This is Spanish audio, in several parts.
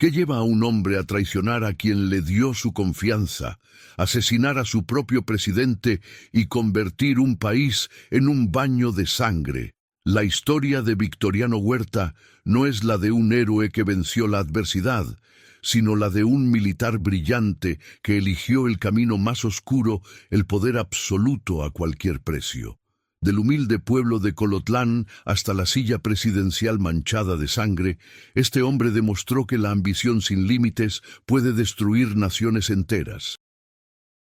¿Qué lleva a un hombre a traicionar a quien le dio su confianza, asesinar a su propio presidente y convertir un país en un baño de sangre? La historia de Victoriano Huerta no es la de un héroe que venció la adversidad, sino la de un militar brillante que eligió el camino más oscuro, el poder absoluto a cualquier precio. Del humilde pueblo de Colotlán hasta la silla presidencial manchada de sangre, este hombre demostró que la ambición sin límites puede destruir naciones enteras.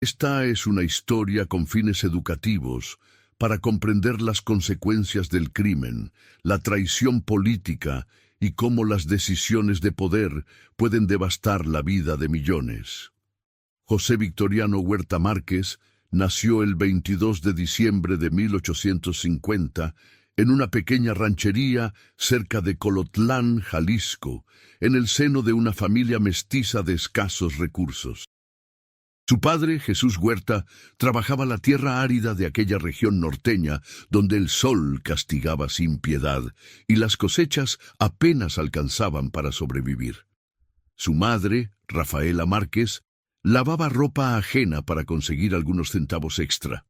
Esta es una historia con fines educativos para comprender las consecuencias del crimen, la traición política y cómo las decisiones de poder pueden devastar la vida de millones. José Victoriano Huerta Márquez nació el 22 de diciembre de 1850 en una pequeña ranchería cerca de Colotlán, Jalisco, en el seno de una familia mestiza de escasos recursos. Su padre, Jesús Huerta, trabajaba la tierra árida de aquella región norteña donde el sol castigaba sin piedad y las cosechas apenas alcanzaban para sobrevivir. Su madre, Rafaela Márquez, lavaba ropa ajena para conseguir algunos centavos extra.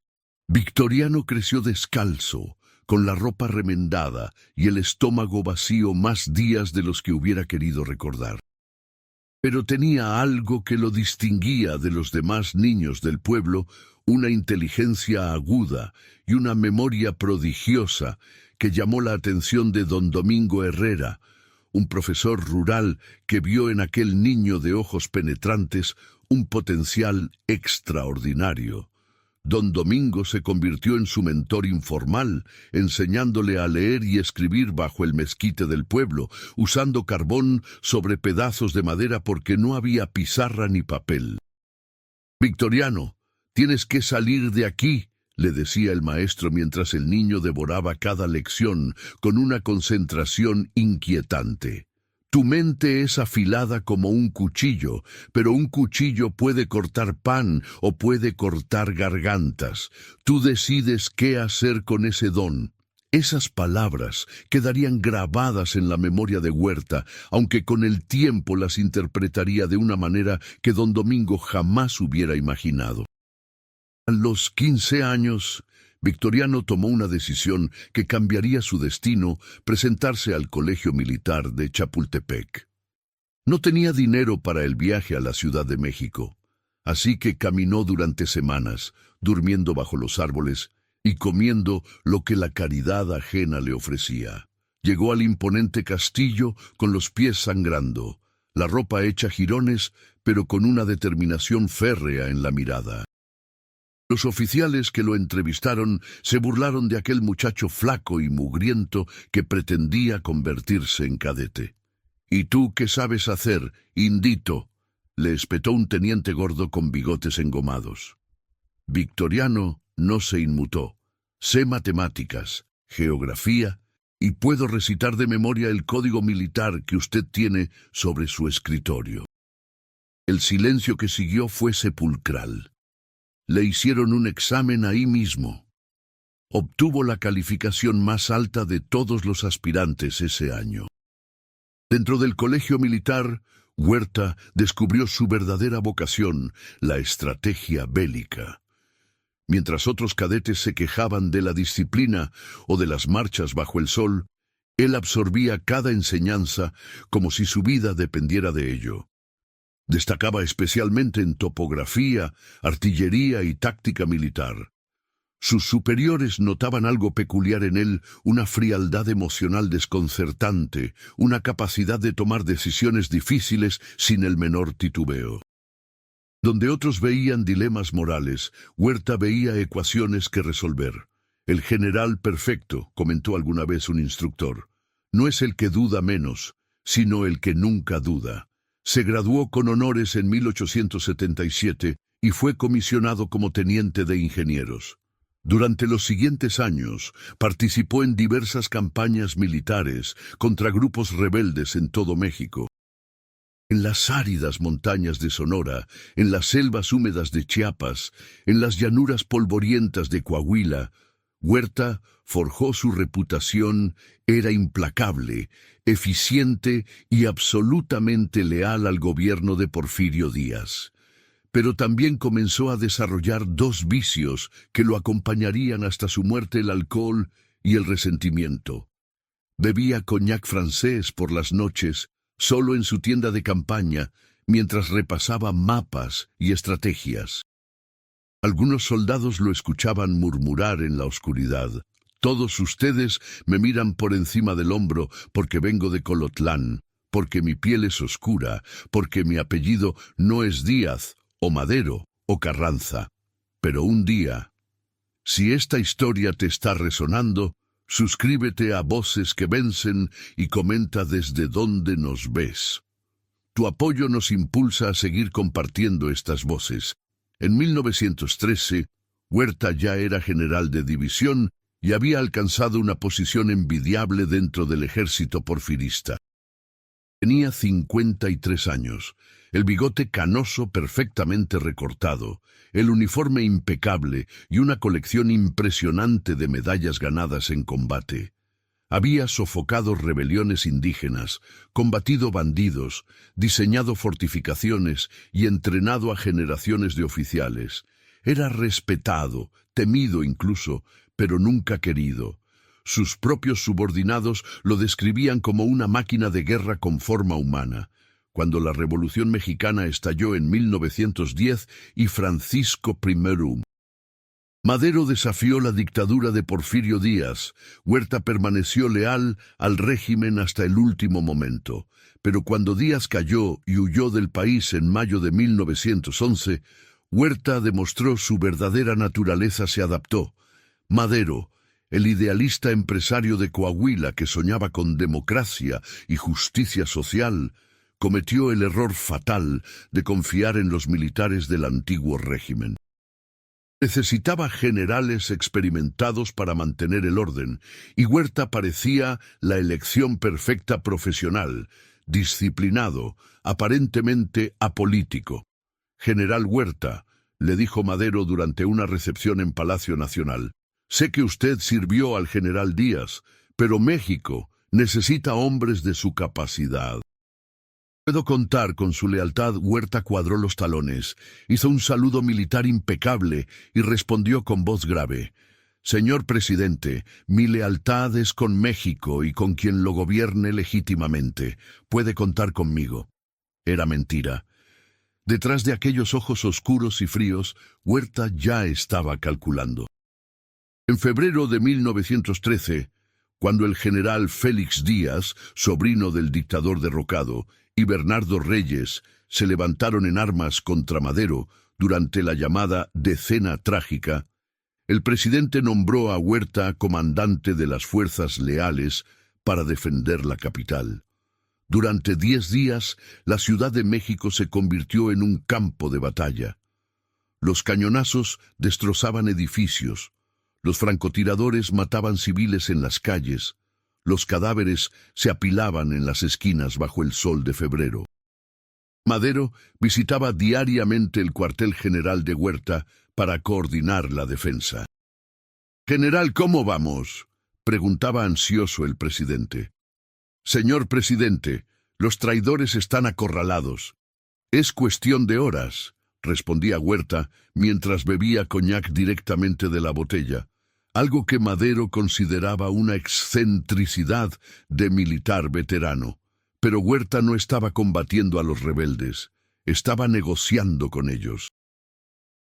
Victoriano creció descalzo, con la ropa remendada y el estómago vacío más días de los que hubiera querido recordar. Pero tenía algo que lo distinguía de los demás niños del pueblo, una inteligencia aguda y una memoria prodigiosa que llamó la atención de don Domingo Herrera, un profesor rural que vio en aquel niño de ojos penetrantes un potencial extraordinario. Don Domingo se convirtió en su mentor informal, enseñándole a leer y escribir bajo el mezquite del pueblo, usando carbón sobre pedazos de madera porque no había pizarra ni papel. «Victoriano, tienes que salir de aquí», le decía el maestro mientras el niño devoraba cada lección con una concentración inquietante. Tu mente es afilada como un cuchillo, pero un cuchillo puede cortar pan o puede cortar gargantas. Tú decides qué hacer con ese don. Esas palabras quedarían grabadas en la memoria de Huerta, aunque con el tiempo las interpretaría de una manera que don Domingo jamás hubiera imaginado. A los 15 años, Victoriano tomó una decisión que cambiaría su destino: presentarse al Colegio Militar de Chapultepec. No tenía dinero para el viaje a la Ciudad de México, así que caminó durante semanas, durmiendo bajo los árboles y comiendo lo que la caridad ajena le ofrecía. Llegó al imponente castillo con los pies sangrando, la ropa hecha jirones, pero con una determinación férrea en la mirada. Los oficiales que lo entrevistaron se burlaron de aquel muchacho flaco y mugriento que pretendía convertirse en cadete. «¿Y tú qué sabes hacer, indito?», le espetó un teniente gordo con bigotes engomados. Victoriano no se inmutó. «Sé matemáticas, geografía y puedo recitar de memoria el código militar que usted tiene sobre su escritorio». El silencio que siguió fue sepulcral. Le hicieron un examen ahí mismo. Obtuvo la calificación más alta de todos los aspirantes ese año. Dentro del colegio militar, Huerta descubrió su verdadera vocación, la estrategia bélica. Mientras otros cadetes se quejaban de la disciplina o de las marchas bajo el sol, él absorbía cada enseñanza como si su vida dependiera de ello. Destacaba especialmente en topografía, artillería y táctica militar. Sus superiores notaban algo peculiar en él, una frialdad emocional desconcertante, una capacidad de tomar decisiones difíciles sin el menor titubeo. Donde otros veían dilemas morales, Huerta veía ecuaciones que resolver. «El general perfecto», comentó alguna vez un instructor, «no es el que duda menos, sino el que nunca duda». Se graduó con honores en 1877 y fue comisionado como teniente de ingenieros. Durante los siguientes años participó en diversas campañas militares contra grupos rebeldes en todo México. En las áridas montañas de Sonora, en las selvas húmedas de Chiapas, en las llanuras polvorientas de Coahuila, Huerta forjó su reputación, era implacable, eficiente y absolutamente leal al gobierno de Porfirio Díaz. Pero también comenzó a desarrollar dos vicios que lo acompañarían hasta su muerte: el alcohol y el resentimiento. Bebía coñac francés por las noches, solo en su tienda de campaña, mientras repasaba mapas y estrategias. Algunos soldados lo escuchaban murmurar en la oscuridad: «Todos ustedes me miran por encima del hombro porque vengo de Colotlán, porque mi piel es oscura, porque mi apellido no es Díaz, o Madero, o Carranza». Pero un día, si esta historia te está resonando, suscríbete a Voces que Vencen y comenta desde dónde nos ves. Tu apoyo nos impulsa a seguir compartiendo estas voces. En 1913, Huerta ya era general de división y había alcanzado una posición envidiable dentro del ejército porfirista. Tenía 53 años, el bigote canoso perfectamente recortado, el uniforme impecable y una colección impresionante de medallas ganadas en combate. Había sofocado rebeliones indígenas, combatido bandidos, diseñado fortificaciones y entrenado a generaciones de oficiales. Era respetado, temido incluso, pero nunca querido. Sus propios subordinados lo describían como una máquina de guerra con forma humana. Cuando la Revolución Mexicana estalló en 1910 y Francisco I. Madero desafió la dictadura de Porfirio Díaz, Huerta permaneció leal al régimen hasta el último momento. Pero cuando Díaz cayó y huyó del país en mayo de 1911, Huerta demostró su verdadera naturaleza, se adaptó. Madero, el idealista empresario de Coahuila que soñaba con democracia y justicia social, cometió el error fatal de confiar en los militares del antiguo régimen. Necesitaba generales experimentados para mantener el orden, y Huerta parecía la elección perfecta: profesional, disciplinado, aparentemente apolítico. «General Huerta», le dijo Madero durante una recepción en Palacio Nacional, «sé que usted sirvió al general Díaz, pero México necesita hombres de su capacidad. ¿Puedo contar con su lealtad?». Huerta cuadró los talones, hizo un saludo militar impecable y respondió con voz grave: «Señor presidente, mi lealtad es con México y con quien lo gobierne legítimamente. Puede contar conmigo». Era mentira. Detrás de aquellos ojos oscuros y fríos, Huerta ya estaba calculando. En febrero de 1913, cuando el general Félix Díaz, sobrino del dictador derrocado, y Bernardo Reyes se levantaron en armas contra Madero durante la llamada Decena Trágica, el presidente nombró a Huerta comandante de las fuerzas leales para defender la capital. Durante 10 días, la Ciudad de México se convirtió en un campo de batalla. Los cañonazos destrozaban edificios, los francotiradores mataban civiles en las calles, los cadáveres se apilaban en las esquinas bajo el sol de febrero. Madero visitaba diariamente el cuartel general de Huerta para coordinar la defensa. «General, ¿cómo vamos?», preguntaba ansioso el presidente. «Señor presidente, los traidores están acorralados. Es cuestión de horas», respondía Huerta mientras bebía coñac directamente de la botella, algo que Madero consideraba una excentricidad de militar veterano. Pero Huerta no estaba combatiendo a los rebeldes, estaba negociando con ellos.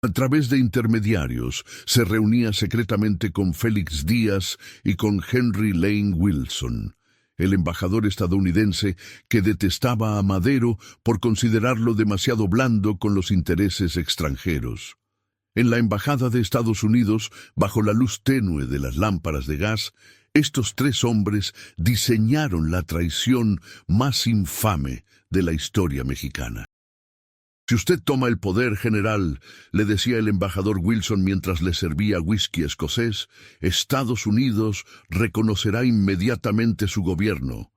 A través de intermediarios, se reunía secretamente con Félix Díaz y con Henry Lane Wilson, el embajador estadounidense que detestaba a Madero por considerarlo demasiado blando con los intereses extranjeros. En la embajada de Estados Unidos, bajo la luz tenue de las lámparas de gas, estos 3 hombres diseñaron la traición más infame de la historia mexicana. «Si usted toma el poder, general», le decía el embajador Wilson mientras le servía whisky escocés, «Estados Unidos reconocerá inmediatamente su gobierno.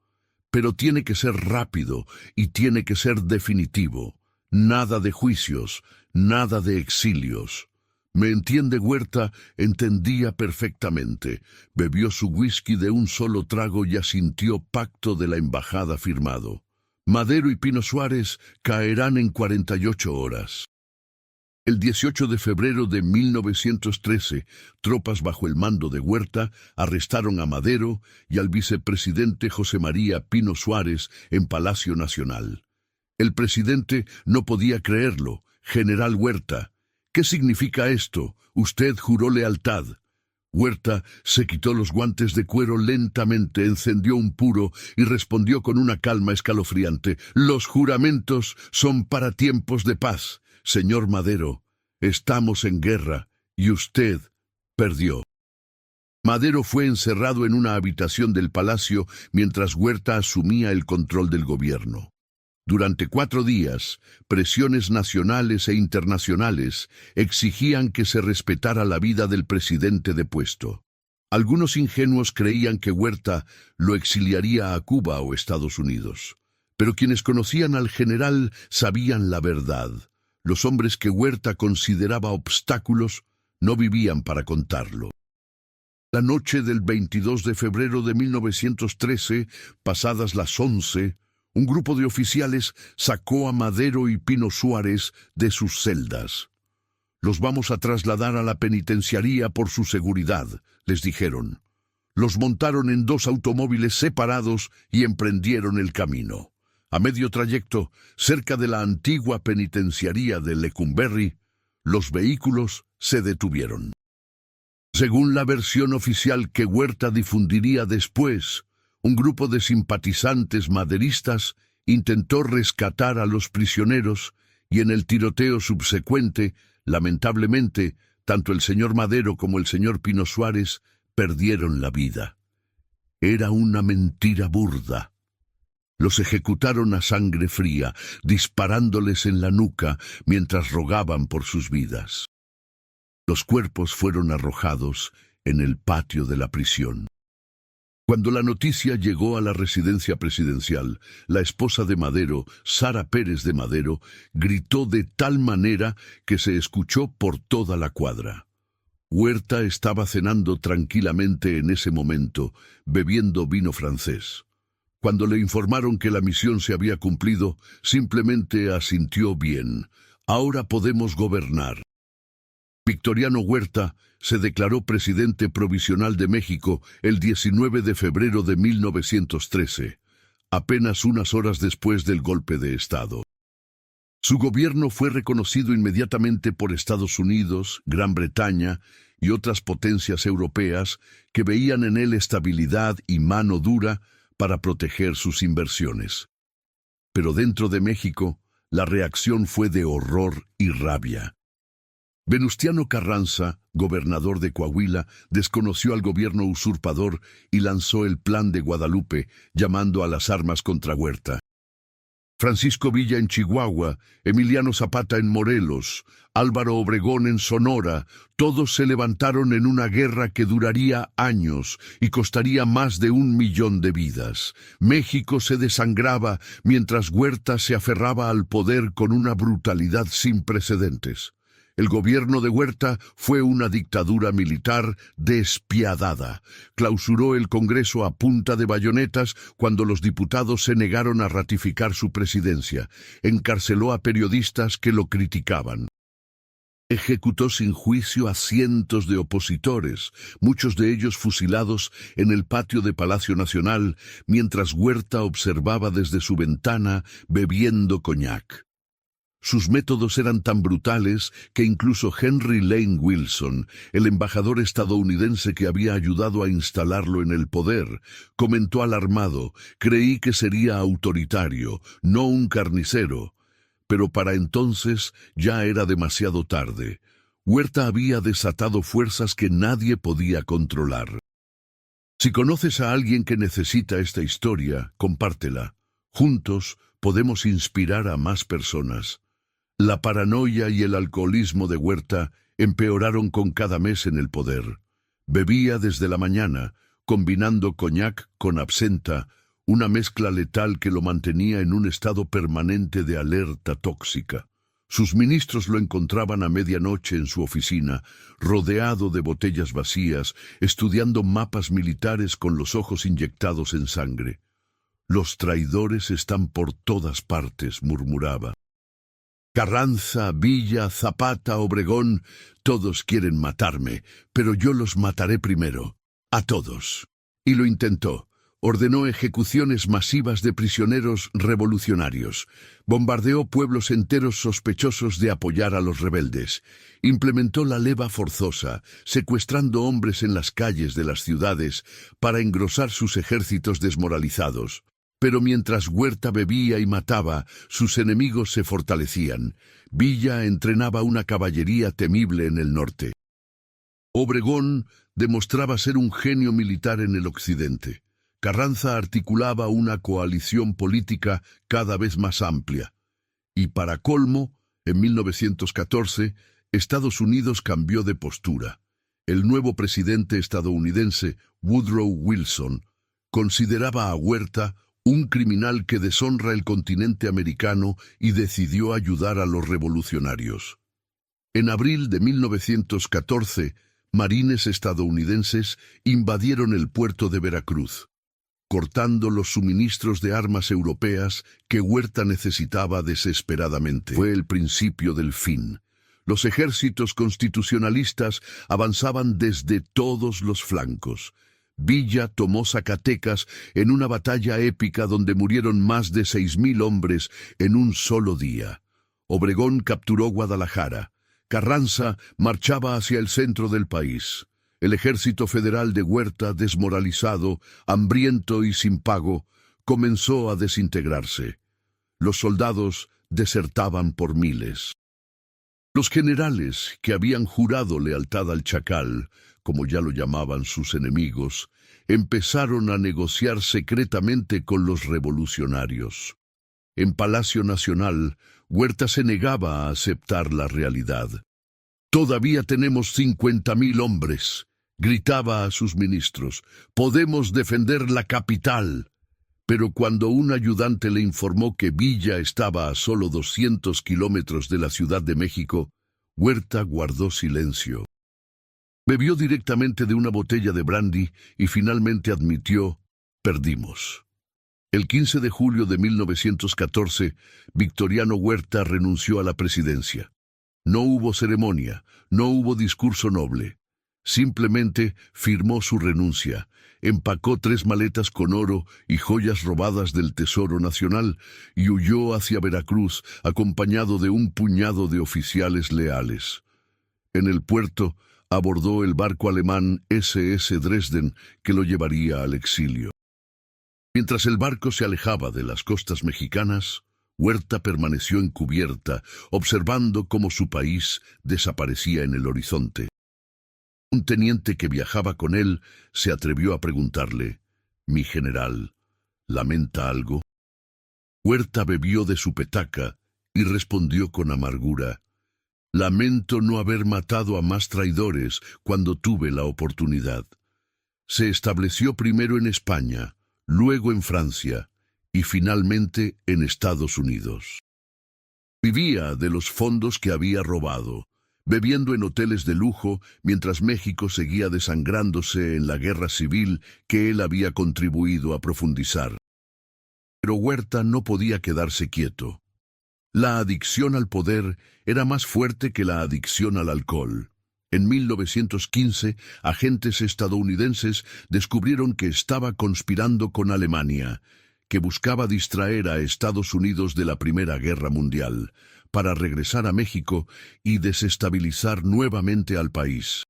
Pero tiene que ser rápido y tiene que ser definitivo. Nada de juicios, nada de exilios. Me entiende, Huerta entendía perfectamente. Bebió su whisky de un solo trago y asintió pacto de la embajada firmado. Madero y Pino Suárez caerán en 48 horas. El 18 de febrero de 1913, tropas bajo el mando de Huerta arrestaron a Madero y al vicepresidente José María Pino Suárez en Palacio Nacional. El presidente no podía creerlo. General Huerta, ¿qué significa esto? Usted juró lealtad. Huerta se quitó los guantes de cuero lentamente, encendió un puro y respondió con una calma escalofriante: los juramentos son para tiempos de paz. Señor Madero, estamos en guerra y usted perdió. Madero fue encerrado en una habitación del palacio mientras Huerta asumía el control del gobierno. Durante 4 días, presiones nacionales e internacionales exigían que se respetara la vida del presidente depuesto. Algunos ingenuos creían que Huerta lo exiliaría a Cuba o Estados Unidos. Pero quienes conocían al general sabían la verdad. Los hombres que Huerta consideraba obstáculos no vivían para contarlo. La noche del 22 de febrero de 1913, pasadas las 11, un grupo de oficiales sacó a Madero y Pino Suárez de sus celdas. Los vamos a trasladar a la penitenciaría por su seguridad, les dijeron. Los montaron en 2 automóviles separados y emprendieron el camino. A medio trayecto, cerca de la antigua penitenciaría de Lecumberri, los vehículos se detuvieron. Según la versión oficial que Huerta difundiría después, un grupo de simpatizantes maderistas intentó rescatar a los prisioneros y en el tiroteo subsecuente, lamentablemente, tanto el señor Madero como el señor Pino Suárez perdieron la vida. Era una mentira burda. Los ejecutaron a sangre fría, disparándoles en la nuca mientras rogaban por sus vidas. Los cuerpos fueron arrojados en el patio de la prisión. Cuando la noticia llegó a la residencia presidencial, la esposa de Madero, Sara Pérez de Madero, gritó de tal manera que se escuchó por toda la cuadra. Huerta estaba cenando tranquilamente en ese momento, bebiendo vino francés. Cuando le informaron que la misión se había cumplido, simplemente asintió bien. Ahora podemos gobernar. Victoriano Huerta se declaró presidente provisional de México el 19 de febrero de 1913, apenas unas horas después del golpe de Estado. Su gobierno fue reconocido inmediatamente por Estados Unidos, Gran Bretaña y otras potencias europeas que veían en él estabilidad y mano dura para proteger sus inversiones. Pero dentro de México, la reacción fue de horror y rabia. Venustiano Carranza, gobernador de Coahuila, desconoció al gobierno usurpador y lanzó el Plan de Guadalupe, llamando a las armas contra Huerta. Francisco Villa en Chihuahua, Emiliano Zapata en Morelos, Álvaro Obregón en Sonora, todos se levantaron en una guerra que duraría años y costaría más de 1 millón de vidas. México se desangraba mientras Huerta se aferraba al poder con una brutalidad sin precedentes. El gobierno de Huerta fue una dictadura militar despiadada. Clausuró el Congreso a punta de bayonetas cuando los diputados se negaron a ratificar su presidencia. Encarceló a periodistas que lo criticaban. Ejecutó sin juicio a cientos de opositores, muchos de ellos fusilados en el patio de Palacio Nacional, mientras Huerta observaba desde su ventana bebiendo coñac. Sus métodos eran tan brutales que incluso Henry Lane Wilson, el embajador estadounidense que había ayudado a instalarlo en el poder, comentó alarmado: «Creí que sería autoritario, no un carnicero». Pero para entonces ya era demasiado tarde. Huerta había desatado fuerzas que nadie podía controlar. Si conoces a alguien que necesita esta historia, compártela. Juntos podemos inspirar a más personas. La paranoia y el alcoholismo de Huerta empeoraron con cada mes en el poder. Bebía desde la mañana, combinando coñac con absenta, una mezcla letal que lo mantenía en un estado permanente de alerta tóxica. Sus ministros lo encontraban a medianoche en su oficina, rodeado de botellas vacías, estudiando mapas militares con los ojos inyectados en sangre. «Los traidores están por todas partes», murmuraba. «Carranza, Villa, Zapata, Obregón, todos quieren matarme, pero yo los mataré primero, a todos». Y lo intentó. Ordenó ejecuciones masivas de prisioneros revolucionarios. Bombardeó pueblos enteros sospechosos de apoyar a los rebeldes. Implementó la leva forzosa, secuestrando hombres en las calles de las ciudades para engrosar sus ejércitos desmoralizados. Pero mientras Huerta bebía y mataba, sus enemigos se fortalecían. Villa entrenaba una caballería temible en el norte. Obregón demostraba ser un genio militar en el occidente. Carranza articulaba una coalición política cada vez más amplia. Y para colmo, en 1914, Estados Unidos cambió de postura. El nuevo presidente estadounidense, Woodrow Wilson, consideraba a Huerta un criminal que deshonra el continente americano y decidió ayudar a los revolucionarios. En abril de 1914, marines estadounidenses invadieron el puerto de Veracruz, cortando los suministros de armas europeas que Huerta necesitaba desesperadamente. Fue el principio del fin. Los ejércitos constitucionalistas avanzaban desde todos los flancos. Villa tomó Zacatecas en una batalla épica donde murieron más de 6.000 hombres en un solo día. Obregón capturó Guadalajara. Carranza marchaba hacia el centro del país. El ejército federal de Huerta, desmoralizado, hambriento y sin pago, comenzó a desintegrarse. Los soldados desertaban por miles. Los generales, que habían jurado lealtad al Chacal, como ya lo llamaban sus enemigos, empezaron a negociar secretamente con los revolucionarios. En Palacio Nacional, Huerta se negaba a aceptar la realidad. «Todavía tenemos 50.000 hombres», gritaba a sus ministros. «Podemos defender la capital». Pero cuando un ayudante le informó que Villa estaba a solo 200 kilómetros de la Ciudad de México, Huerta guardó silencio. Bebió directamente de una botella de brandy y finalmente admitió: «Perdimos». El 15 de julio de 1914, Victoriano Huerta renunció a la presidencia. No hubo ceremonia, no hubo discurso noble. Simplemente firmó su renuncia, empacó 3 maletas con oro y joyas robadas del Tesoro Nacional y huyó hacia Veracruz, acompañado de un puñado de oficiales leales. En el puerto, abordó el barco alemán SS Dresden, que lo llevaría al exilio. Mientras el barco se alejaba de las costas mexicanas, Huerta permaneció encubierta, observando cómo su país desaparecía en el horizonte. Un teniente que viajaba con él se atrevió a preguntarle: «Mi general, ¿lamenta algo?». Huerta bebió de su petaca y respondió con amargura: «Lamento no haber matado a más traidores cuando tuve la oportunidad». Se estableció primero en España, luego en Francia y finalmente en Estados Unidos. Vivía de los fondos que había robado, bebiendo en hoteles de lujo mientras México seguía desangrándose en la guerra civil que él había contribuido a profundizar. Pero Huerta no podía quedarse quieto. La adicción al poder era más fuerte que la adicción al alcohol. En 1915, agentes estadounidenses descubrieron que estaba conspirando con Alemania, que buscaba distraer a Estados Unidos de la Primera Guerra Mundial, para regresar a México y desestabilizar nuevamente al país.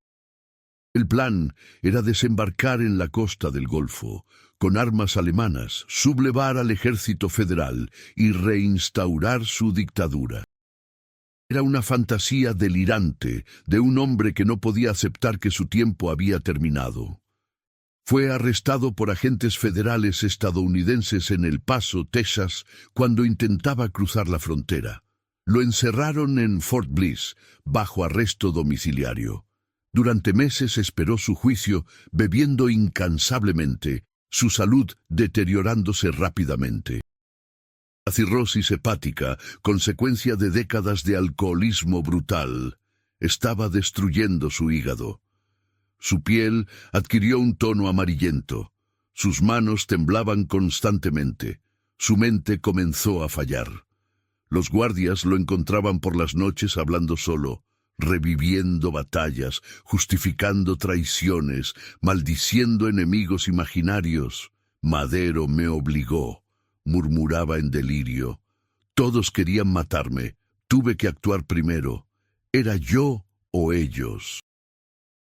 El plan era desembarcar en la costa del Golfo, con armas alemanas, sublevar al ejército federal y reinstaurar su dictadura. Era una fantasía delirante de un hombre que no podía aceptar que su tiempo había terminado. Fue arrestado por agentes federales estadounidenses en El Paso, Texas, cuando intentaba cruzar la frontera. Lo encerraron en Fort Bliss, bajo arresto domiciliario. Durante meses esperó su juicio, bebiendo incansablemente, su salud deteriorándose rápidamente. La cirrosis hepática, consecuencia de décadas de alcoholismo brutal, estaba destruyendo su hígado. Su piel adquirió un tono amarillento. Sus manos temblaban constantemente. Su mente comenzó a fallar. Los guardias lo encontraban por las noches hablando solo, reviviendo batallas, justificando traiciones, maldiciendo enemigos imaginarios. Madero me obligó, murmuraba en delirio. Todos querían matarme. Tuve que actuar primero. ¿Era yo o ellos?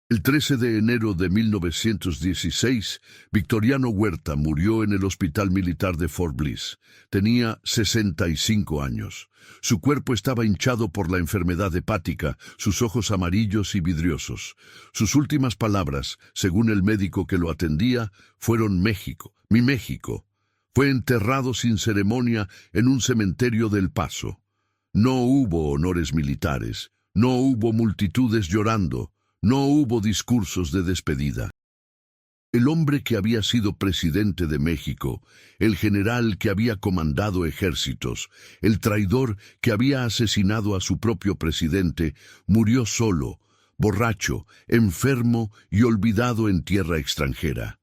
El 13 de enero de 1916, Victoriano Huerta murió en el Hospital Militar de Fort Bliss. Tenía 65 años. Su cuerpo estaba hinchado por la enfermedad hepática, sus ojos amarillos y vidriosos. Sus últimas palabras, según el médico que lo atendía, fueron México, mi México. Fue enterrado sin ceremonia en un cementerio del Paso. No hubo honores militares, no hubo multitudes llorando. No hubo discursos de despedida. El hombre que había sido presidente de México, el general que había comandado ejércitos, el traidor que había asesinado a su propio presidente, murió solo, borracho, enfermo y olvidado en tierra extranjera.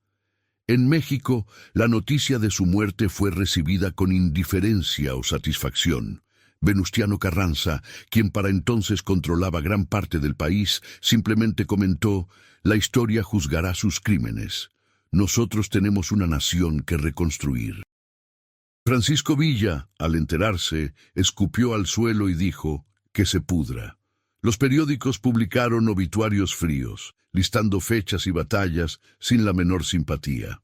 En México, la noticia de su muerte fue recibida con indiferencia o satisfacción. Venustiano Carranza, quien para entonces controlaba gran parte del país, simplemente comentó: «La historia juzgará sus crímenes. Nosotros tenemos una nación que reconstruir». Francisco Villa, al enterarse, escupió al suelo y dijo: «Que se pudra». Los periódicos publicaron obituarios fríos, listando fechas y batallas sin la menor simpatía.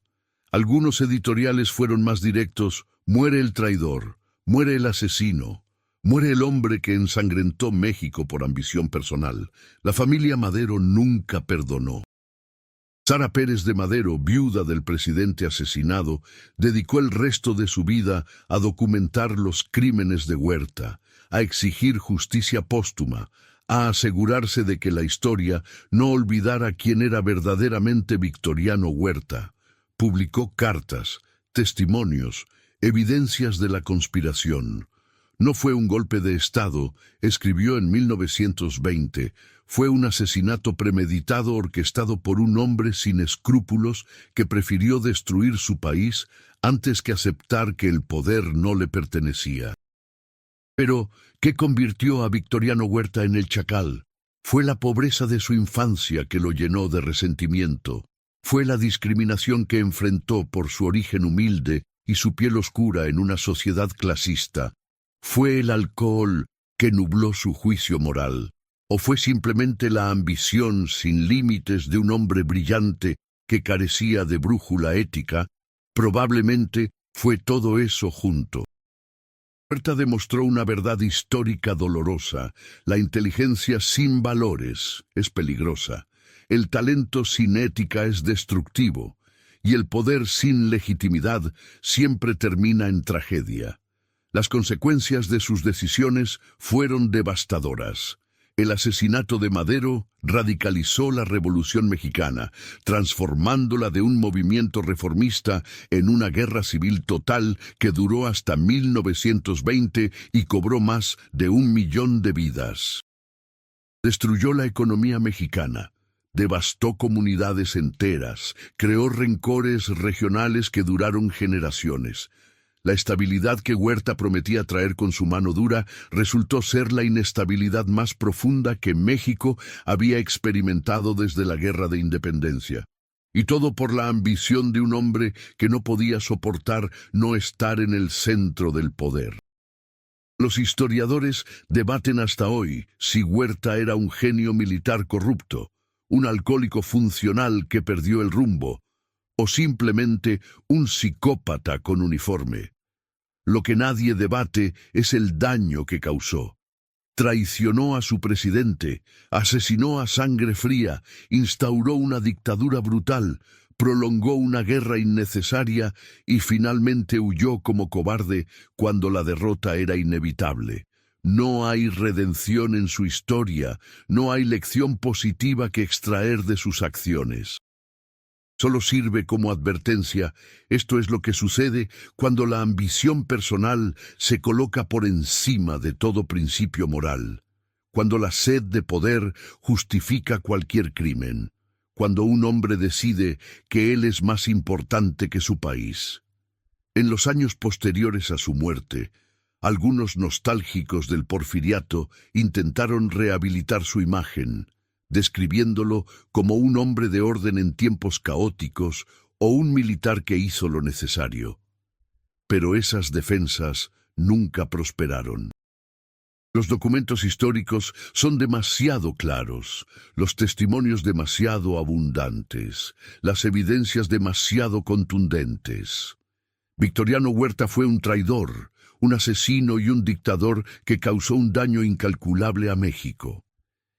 Algunos editoriales fueron más directos: «Muere el traidor, muere el asesino». Muere el hombre que ensangrentó México por ambición personal. La familia Madero nunca perdonó. Sara Pérez de Madero, viuda del presidente asesinado, dedicó el resto de su vida a documentar los crímenes de Huerta, a exigir justicia póstuma, a asegurarse de que la historia no olvidara quién era verdaderamente Victoriano Huerta. Publicó cartas, testimonios, evidencias de la conspiración. No fue un golpe de Estado, escribió en 1920, fue un asesinato premeditado orquestado por un hombre sin escrúpulos que prefirió destruir su país antes que aceptar que el poder no le pertenecía. Pero, ¿qué convirtió a Victoriano Huerta en el chacal? Fue la pobreza de su infancia que lo llenó de resentimiento. Fue la discriminación que enfrentó por su origen humilde y su piel oscura en una sociedad clasista. ¿Fue el alcohol que nubló su juicio moral? ¿O fue simplemente la ambición sin límites de un hombre brillante que carecía de brújula ética? Probablemente fue todo eso junto. Huerta demostró una verdad histórica dolorosa: la inteligencia sin valores es peligrosa, el talento sin ética es destructivo, y el poder sin legitimidad siempre termina en tragedia. Las consecuencias de sus decisiones fueron devastadoras. El asesinato de Madero radicalizó la Revolución Mexicana, transformándola de un movimiento reformista en una guerra civil total que duró hasta 1920 y cobró más de 1 millón de vidas. Destruyó la economía mexicana, devastó comunidades enteras, creó rencores regionales que duraron generaciones. La estabilidad que Huerta prometía traer con su mano dura resultó ser la inestabilidad más profunda que México había experimentado desde la Guerra de Independencia. Y todo por la ambición de un hombre que no podía soportar no estar en el centro del poder. Los historiadores debaten hasta hoy si Huerta era un genio militar corrupto, un alcohólico funcional que perdió el rumbo, o simplemente un psicópata con uniforme. Lo que nadie debate es el daño que causó. Traicionó a su presidente, asesinó a sangre fría, instauró una dictadura brutal, prolongó una guerra innecesaria y finalmente huyó como cobarde cuando la derrota era inevitable. No hay redención en su historia, no hay lección positiva que extraer de sus acciones. Solo sirve como advertencia. Esto es lo que sucede cuando la ambición personal se coloca por encima de todo principio moral, cuando la sed de poder justifica cualquier crimen, cuando un hombre decide que él es más importante que su país. En los años posteriores a su muerte, algunos nostálgicos del porfiriato intentaron rehabilitar su imagen, describiéndolo como un hombre de orden en tiempos caóticos o un militar que hizo lo necesario. Pero esas defensas nunca prosperaron. Los documentos históricos son demasiado claros, los testimonios demasiado abundantes, las evidencias demasiado contundentes. Victoriano Huerta fue un traidor, un asesino y un dictador que causó un daño incalculable a México.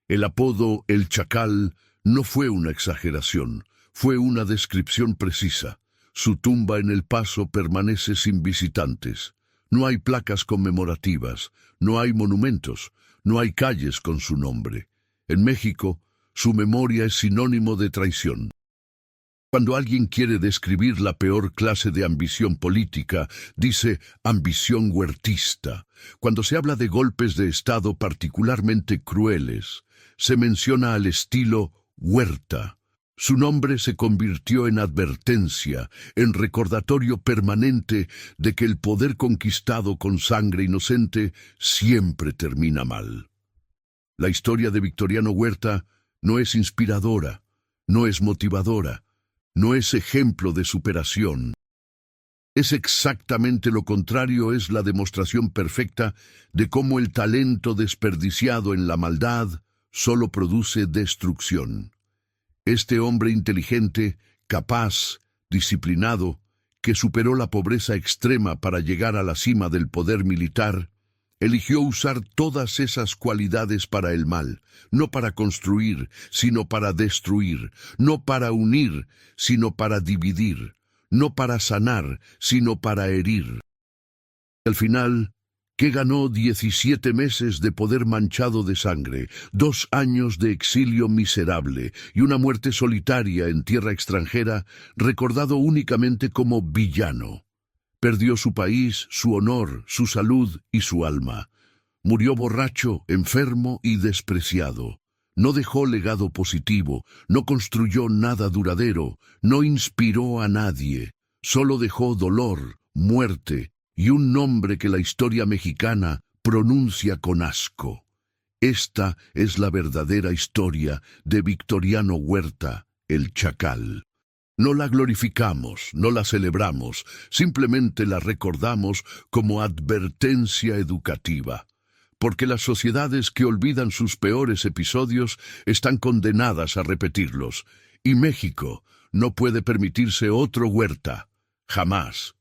El apodo El Chacal no fue una exageración, fue una descripción precisa. Su tumba en El Paso permanece sin visitantes. No hay placas conmemorativas, no hay monumentos, no hay calles con su nombre. En México, su memoria es sinónimo de traición. Cuando alguien quiere describir la peor clase de ambición política, dice ambición huertista. Cuando se habla de golpes de Estado particularmente crueles, se menciona al estilo Huerta. Su nombre se convirtió en advertencia, en recordatorio permanente de que el poder conquistado con sangre inocente siempre termina mal. La historia de Victoriano Huerta no es inspiradora, no es motivadora, no es ejemplo de superación. Es exactamente lo contrario, es la demostración perfecta de cómo el talento desperdiciado en la maldad solo produce destrucción. Este hombre inteligente, capaz, disciplinado, que superó la pobreza extrema para llegar a la cima del poder militar, eligió usar todas esas cualidades para el mal, no para construir, sino para destruir, no para unir, sino para dividir, no para sanar, sino para herir. Al final, ¿qué ganó 17 meses de poder manchado de sangre, 2 años de exilio miserable y una muerte solitaria en tierra extranjera, recordado únicamente como villano? Perdió su país, su honor, su salud y su alma. Murió borracho, enfermo y despreciado. No dejó legado positivo, no construyó nada duradero, no inspiró a nadie. Solo dejó dolor, muerte y un nombre que la historia mexicana pronuncia con asco. Esta es la verdadera historia de Victoriano Huerta, el Chacal. No la glorificamos, no la celebramos, simplemente la recordamos como advertencia educativa. Porque las sociedades que olvidan sus peores episodios están condenadas a repetirlos. Y México no puede permitirse otro Huerta. Jamás.